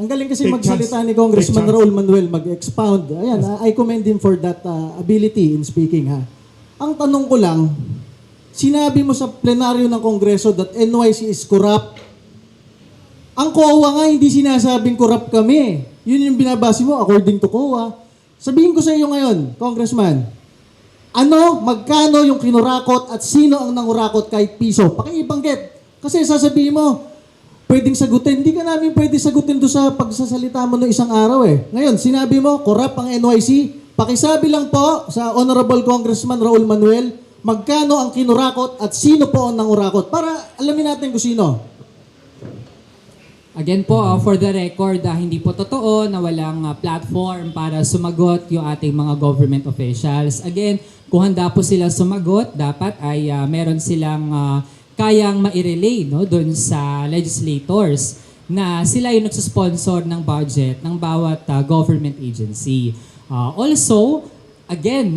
Ang galing kasi Take magsalita chance. ni Congressman Take chance. Raul Manuel, mag-expound. Ayan, I commend him for that ability in speaking. Ha. Ang tanong ko lang, sinabi mo sa plenaryo ng Kongreso that NYC is corrupt. Ang COA nga hindi sinasabing corrupt kami. Yun yung binabase mo according to COA. Sabihin ko sa iyo ngayon, Congressman, magkano yung kinurakot at sino ang nangurakot kahit piso? Pakiibanggit. Kasi sasabihin mo, pwedeng sagutin. Hindi ka namin pwede sagutin doon sa pagsasalita mo ng isang araw eh. Ngayon, sinabi mo, corrupt ang NYC. Pakisabi lang po sa Honorable Congressman Raul Manuel, magkano ang kinurakot at sino po ang nangurakot? Para alamin natin kung sino. Again po, for the record, hindi po totoo na walang platform para sumagot yung ating mga government officials. Again, kung handa po sila sumagot, dapat ay meron silang kayang ma-relay doon sa legislators na sila yung nagsusponsor ng budget ng bawat government agency. Also, again,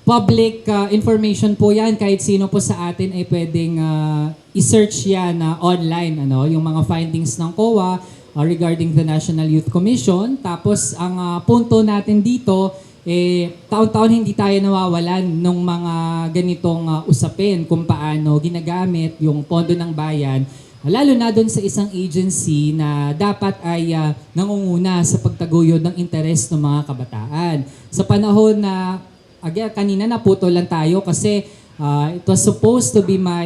public information po yan. Kahit sino po sa atin ay pwedeng i-search yan online, yung mga findings ng COA regarding the National Youth Commission. Tapos, ang punto natin dito, taon-taon hindi tayo nawawalan ng mga ganitong usapin kung paano ginagamit yung pondo ng bayan, lalo na doon sa isang agency na dapat ay nangunguna sa pagtaguyod ng interes ng mga kabataan. Sa panahon na, again, kanina naputo lang tayo kasi it was supposed to be my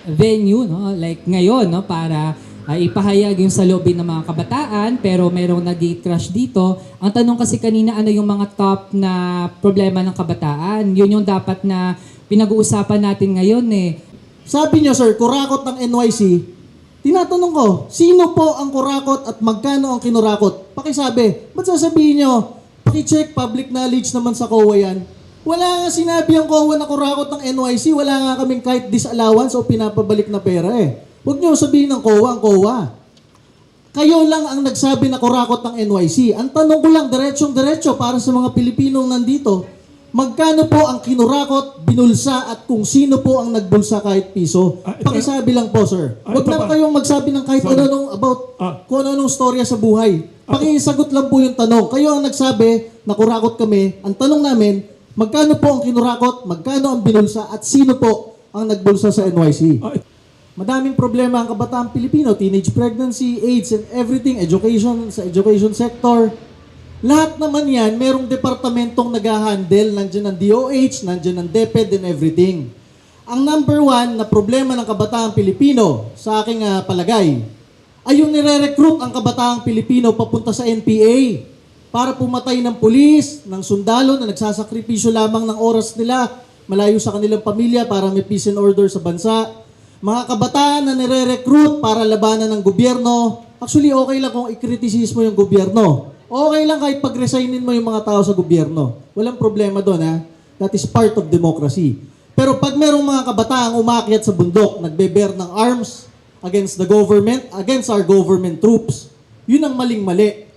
venue, like ngayon, para ipahayag yung saloobin ng mga kabataan, pero merong nag-gate crash dito. Ang tanong kasi kanina, ano yung mga top na problema ng kabataan? Yun yung dapat na pinag-uusapan natin ngayon eh. Sabi niyo, sir, kurakot ng NYC. Tinatanong ko, sino po ang kurakot at magkano ang kinurakot? Pakisabi, ba't sasabihin niyo, pakicheck, public knowledge naman sa COA yan. Wala nga sinabi ang COA na kurakot ng NYC, wala nga kaming kahit disallowance o pinapabalik na pera eh. Huwag niyo sabihin ng COA ang COA. Kayo lang ang nagsabi na kurakot ng NYC. Ang tanong ko lang, diretsyong-diretso para sa mga Pilipinong nandito, magkano po ang kinurakot, binulsa at kung sino po ang nagbulsa kahit piso? Pakisabi lang po, sir. Huwag na kayong magsabi ng kahit kung ano-anong storya sa buhay. Pakisagot lang po yung tanong. Kayo ang nagsabi na kurakot kami. Ang tanong namin, magkano po ang kinurakot, magkano ang binulsa at sino po ang nagbulsa sa NYC? Madaming problema ang kabataang Pilipino, teenage pregnancy, AIDS and everything, education, sa education sector. Lahat naman yan, merong departamentong nag-handle, nandiyan ang DOH, nandiyan ang DepEd and everything. Ang number one na problema ng kabataang Pilipino, sa aking palagay, ay yung nire-recruit ang kabataang Pilipino papunta sa NPA para pumatay ng pulis, ng sundalo na nagsasakripisyo lamang ng oras nila, malayo sa kanilang pamilya para may peace and order sa bansa. Mga kabataan na nire-recruit para labanan ng gobyerno, actually okay lang kung i-criticize mo yung gobyerno. Okay lang kahit pag-resignin mo yung mga tao sa gobyerno. Walang problema doon, ha? That is part of democracy. Pero pag merong mga kabataang umakyat sa bundok, nagbe-bear ng arms against the government, against our government troops, yun ang maling-mali.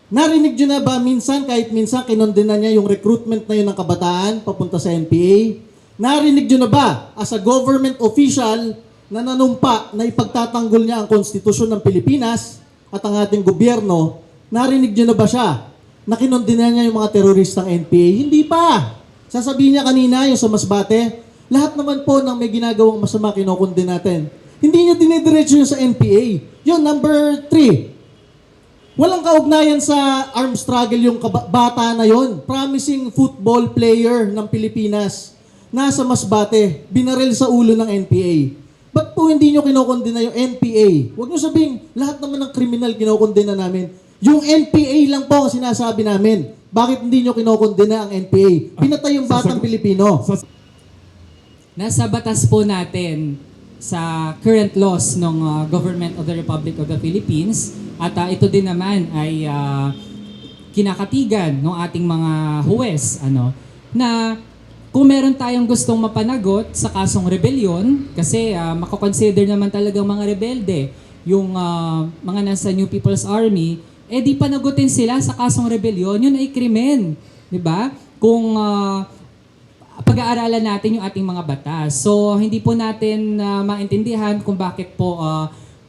Narinig nyo na ba minsan, kahit minsan kinondena niya yung recruitment na yun ng kabataan papunta sa NPA? Narinig nyo na ba, as a government official, na nanumpa na ipagtatanggol niya ang konstitusyon ng Pilipinas at ang ating gobyerno, narinig niyo na ba siya na kinondena niya yung mga teroristang NPA? Hindi pa. Sasabihin niya kanina yung sa Masbate, lahat naman po ng may ginagawang masama kinokondena natin. Hindi niya dinidiretso yun sa NPA. Yun, number 3. Walang kaugnayan sa armed struggle yung bata na yon. Promising football player ng Pilipinas. Nasa Masbate, binaril sa ulo ng NPA. Ba't po hindi nyo kinokondena yung NPA? Huwag nyo sabihin, lahat naman ng kriminal kinokondena namin. Yung NPA lang po ang sinasabi namin. Bakit hindi nyo kinokondena ang NPA? Pinatay yung batang Pilipino. Nasa batas po natin sa current laws ng Government of the Republic of the Philippines at ito din naman ay kinakatigan ng ating mga huwes na kung meron tayong gustong mapanagot sa kasong rebellion, kasi makakonsider naman talagang mga rebelde, yung mga nasa New People's Army, di panagutin sila sa kasong rebellion, yun ay krimen. Diba? Kung pag-aaralan natin yung ating mga batas. So, hindi po natin maintindihan kung bakit po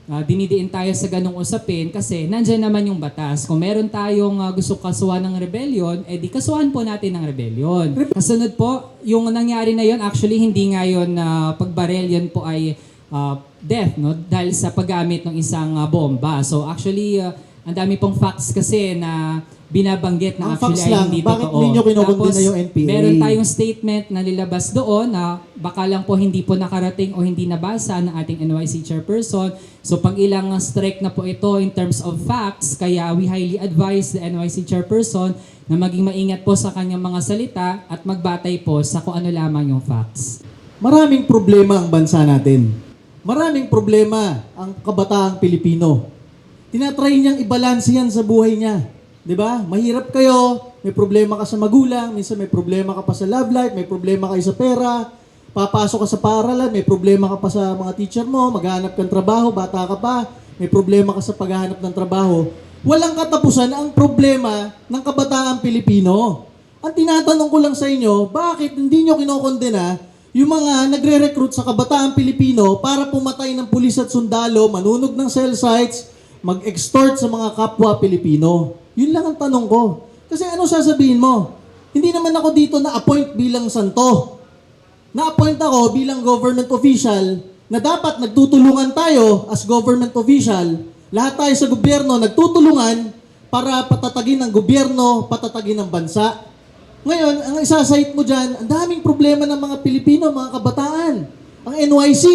dinidiin tayo sa ganong usapin kasi nandyan naman yung batas. Kung meron tayong gusto kasuhan ng rebellion, edi kasuhan po natin ng rebellion. Kasunod po, yung nangyari na yon actually hindi nga yun pagbarel, yun po ay death, no? Dahil sa paggamit ng isang bomba. So actually, ang dami pong facts kasi na binabanggit na Ang actually facts ay lang, hindi bakit totoo. hindi nyo kinukondena Tapos, yung NPA? meron tayong statement na nilabas doon na baka lang po hindi po nakarating o hindi nabasa ng ating NYC chairperson. So pag ilang strike na po ito in terms of facts, kaya we highly advise the NYC chairperson na maging maingat po sa kanyang mga salita at magbatay po sa kung ano lamang yung facts. Maraming problema ang bansa natin. Maraming problema ang kabataang Pilipino. Tinatry niyang ibalanse yan sa buhay niya. 'Di ba? Mahirap kayo, may problema ka sa magulang, minsan may problema ka pa sa love life, may problema kayo sa pera, papasok ka sa paaralan, may problema ka pa sa mga teacher mo, maghahanap kang trabaho, bata ka pa, may problema ka sa paghahanap ng trabaho. Walang katapusan ang problema ng kabataang Pilipino. Ang tinatanong ko lang sa inyo, bakit hindi nyo kinokondena yung mga nagre-recruit sa kabataang Pilipino para pumatay ng pulis at sundalo, manunog ng cell sites, mag-extort sa mga kapwa Pilipino? Yun lang ang tanong ko. Kasi ano sasabihin mo? Hindi naman ako dito na-appoint bilang santo. Na-appoint ako bilang government official na dapat nagtutulungan tayo as government official. Lahat tayo sa gobyerno nagtutulungan para patatagin ang gobyerno, patatagin ang bansa. Ngayon, ang isasite mo dyan, ang daming problema ng mga Pilipino, mga kabataan. Ang NYC,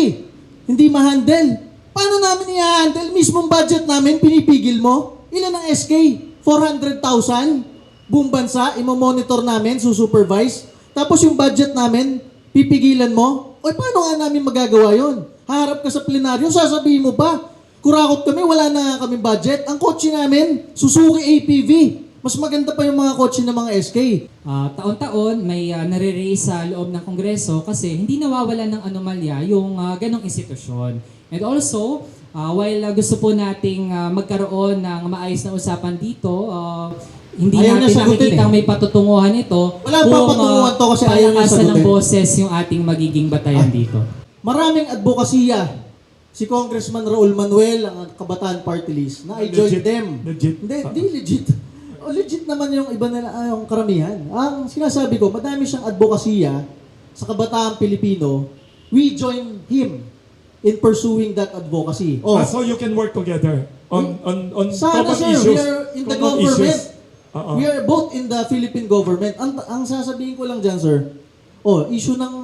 hindi ma-handle. Paano namin i-handle? Mismong budget namin, pinipigil mo? Ilan ang SK? 400,000? Buong bansa, imo-monitor namin, susupervise. Tapos yung budget namin, pipigilan mo? O paano nga namin magagawa yon? Harap ka sa plenaryo, sasabihin mo pa, kurakot kami, wala na kami budget. Ang kotse namin, Suzuki APV. Mas maganda pa yung mga kotse ng mga SK. Taon-taon may nare-raise sa loob ng Kongreso kasi hindi nawawala ng anomalya yung ganong institusyon. And also, while gusto po nating magkaroon ng maayos na usapan dito, hindi Ayaw niya natin sagutin nakikitang eh. may patutunguhan ito Wala pa patunguhan to kasi ayaw niya palakasan ng sagutin. boses yung ating magiging batayan dito. Maraming advokasya si Congressman Raul Manuel, ang Kabataan Party List, na I joined Legit. them. Legit. Hindi legit. O, legit naman yung iba nila, yung karamihan. Ang sinasabi ko, madami siyang advokasya sa kabataang Pilipino. We join him in pursuing that advocacy. Oh, So you can work together on sana common sir, issues. we are in the Common government. issues. Oo. We are both in the Philippine government. Ang sasabihin ko lang dyan, sir, issue ng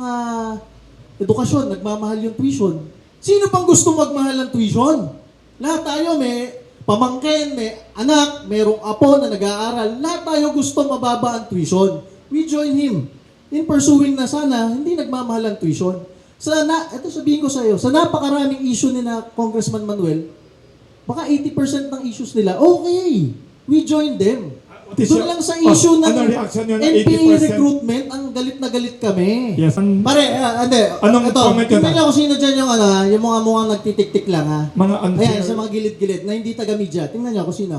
edukasyon, nagmamahal yung tuition. Sino pang gusto magmahal ng tuition? Lahat tayo may pamangkin, may anak, mayroong apo na nag-aaral. Lahat tayo gusto mababa ang tuition. We join him in pursuing na sana hindi nagmamahal ang tuition. Ito sabihin ko sa iyo, sa napakaraming issue ni na Congressman Manuel, baka 80% ng issues nila, okay, we join them. What is Doon your- lang sa issue ng ano reaction yun, NPA 80%? recruitment, ang galit na galit kami. Yes. Pare, hindi. Anong ito, comment yun, tingnan niyo kung sino dyan yung, yung mga mukhang nagtitik-tik lang, ha? Mga unfair. Ayan, sa mga gilid-gilid, na hindi taga-media. Tingnan niyo kung sino.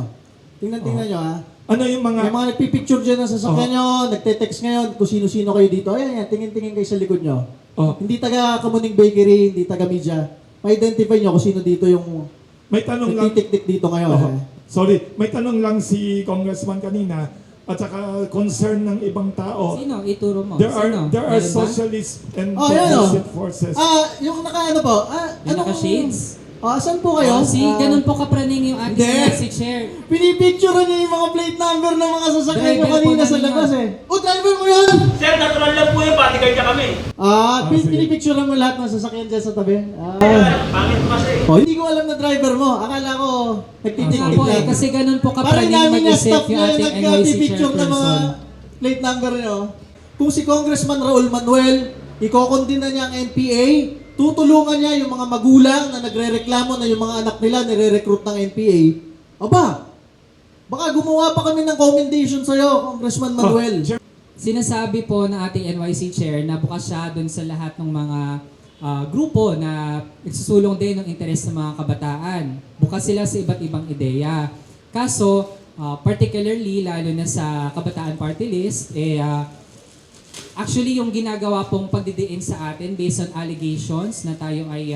Tingnan niyo, ha? Ano yung mga... May mga nagpipicture dyan ng sasakyan nyo, nagte-text ngayon kung sino-sino kayo dito. Ayan, tingin-tingin kayo sa likod nyo. Oh, Hindi taga Kamuning Bakery, hindi taga media. Ma-identify nyo kung sino dito yung may tanong lang... nagtitik-tik dito ngayon. Oh, ha? sorry, may tanong lang si Congressman kanina at saka concern ng ibang tao. Sino? Ituro mo. There are Sino? there are Meron ba? socialist and Yan, progressive forces. Yung naka-ano po? Yung naka-shades? Saan po kayo? Ganun po kapraning yung ating Hindi. si Chair. Pinipicture niya yung mga plate number ng mga sasakyan nyo Driver po kanina sa namin labas yun. eh. Driver mo yun! Sir, natural lang po yun, bodyguard niya kami. sige. Pinipicture mo lahat ng sasakyan dyan sa tabi. Pangit kasi. Hindi ko alam na driver mo. Akala ko Nga nagtitik-tik po lang. kasi ganun po Parang kapraning namin na mag-isip staff yung na ating NYC nagpipicture ng mga chairperson. plate number nyo. Kung si Congressman Raul Manuel, ikokondina niya ang NPA, tutulungan niya yung mga magulang na nagre-reklamo na yung mga anak nila nire-recruit ng NPA. Aba, baka gumawa pa kami ng commendation sa'yo, Congressman Manuel. Chair- Sinasabi po ng ating NYC Chair na bukas siya dun sa lahat ng mga grupo na nagsusulong din ng interes ng mga kabataan. Bukas sila sa iba't ibang ideya. Kaso, particularly, lalo na sa Kabataan Party List, actually yung ginagawa pong pagdidiin sa atin based on allegations na tayo ay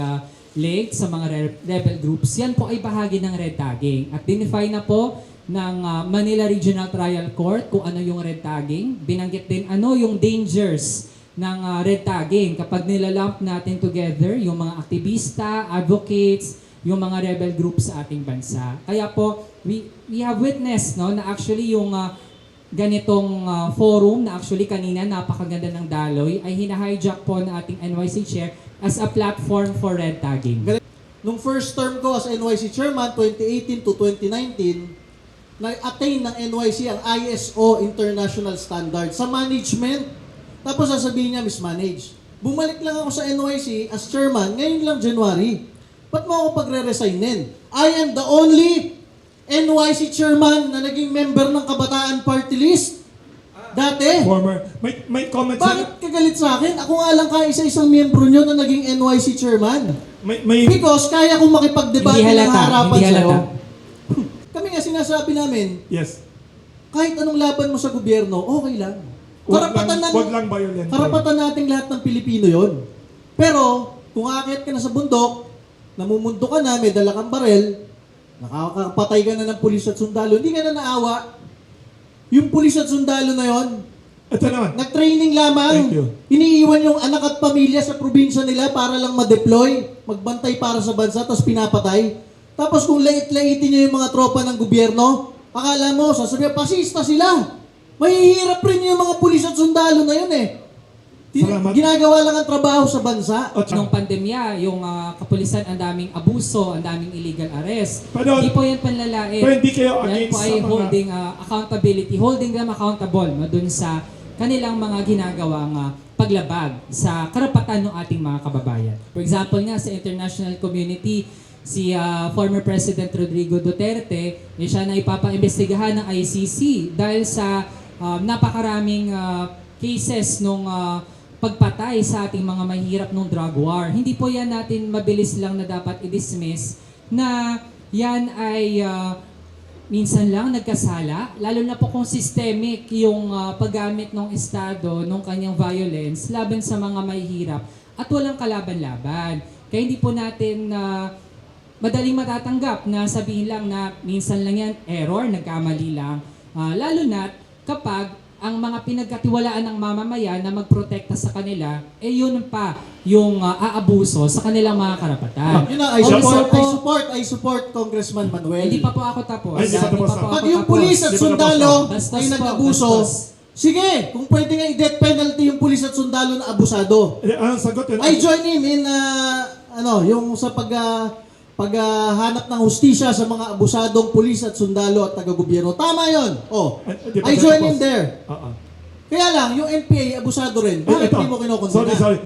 linked sa mga rebel groups, yan po ay bahagi ng red tagging. At dinefine na po ng Manila Regional Trial Court kung ano yung red tagging. Binanggit din ano yung dangers ng red tagging kapag nilalump natin together yung mga aktivista, advocates, yung mga rebel groups sa ating bansa. Kaya po, we have witnessed no, na actually yung ganitong forum na actually kanina napakaganda ng daloy ay hina-hijack po ng ating NYC Chair as a platform for red tagging. Nung first term ko as NYC Chairman, 2018 to 2019, na-attain ng NYC ang ISO International Standard sa management. Tapos sasabihin niya, mismanage. Bumalik lang ako sa NYC as Chairman, ngayon lang January. Ba't mo ako pagre-resignin? I am the only NYC Chairman na naging member ng Kabataan Party List. Dati. Former, may comment Bakit kagalit sa akin? Ako nga lang kaisa-isang miyembro nyo na naging NYC Chairman. may Because kaya kong makipagdebate Hindi halata, ng harapan hindi sa'yo. halata. Kami nga sinasabi namin, yes. kahit anong laban mo sa gobyerno, okay lang. Wag lang violent. Karapatan nating lahat ng Pilipino yon. Pero, kung aakyat ka na sa bundok, namumundo ka na, may dala kang barel, nakakapatay ka na ng pulis at sundalo, hindi ka na naawa. Yung pulis at sundalo na yon, Ito naman. nag-training lamang. Thank you. Iniiwan yung anak at pamilya sa probinsya nila para lang ma-deploy, magbantay para sa bansa, tapos pinapatay. Tapos kung lait-laitin niyo yung mga tropa ng gobyerno, akala mo, sasabihin, pasista sila. Mahihirap rin yung mga pulis at sundalo na yun eh. Salamat. Ginagawa lang ang trabaho sa bansa. Nung pandemya, yung kapulisan, ang daming abuso, ang daming illegal arrest. Pero- Hindi po yan panlalait. Pero hindi kayo Yan against po ay sa mga- holding accountability, holding them accountable no, dun sa kanilang mga ginagawang paglabag sa karapatan ng ating mga kababayan. For example nga, sa international community, si former President Rodrigo Duterte, siya na ipapaimbestigahan ng ICC dahil sa napakaraming cases nung pagpatay sa ating mga mahirap nung drug war. Hindi po yan natin mabilis lang na dapat i-dismiss na yan ay minsan lang nagkasala, lalo na po kung systemic yung paggamit ng Estado ng kanyang violence laban sa mga mahihirap at walang kalaban-laban. Kaya hindi po natin madaling matatanggap na sabihin lang na minsan lang yan, error, nagkamali lang. Lalo na kapag ang mga pinagkatiwalaan ng mamamayan na magprotekta sa kanila, yun pa yung aabuso sa kanilang mga karapatan. Yun na, I Also support Congressman Manuel. hindi pa po ako tapos. Ay, hindi pa tapos. Pag yung pulis at sundalo Bastos ay po, nag-abuso, bastos. sige, kung pwede nga i-death penalty yung pulis at sundalo na abusado. Ang sagot yun. I join him in yung sa paghanap ng hustisya sa mga abusadong pulis at sundalo at taga-gobyerno. Tama 'yon. Oh. Di pa I siya join tapos. him there. Oo. Kaya lang yung NPA abusado rin. Bakit Ito. hindi mo kinokondena? Sorry.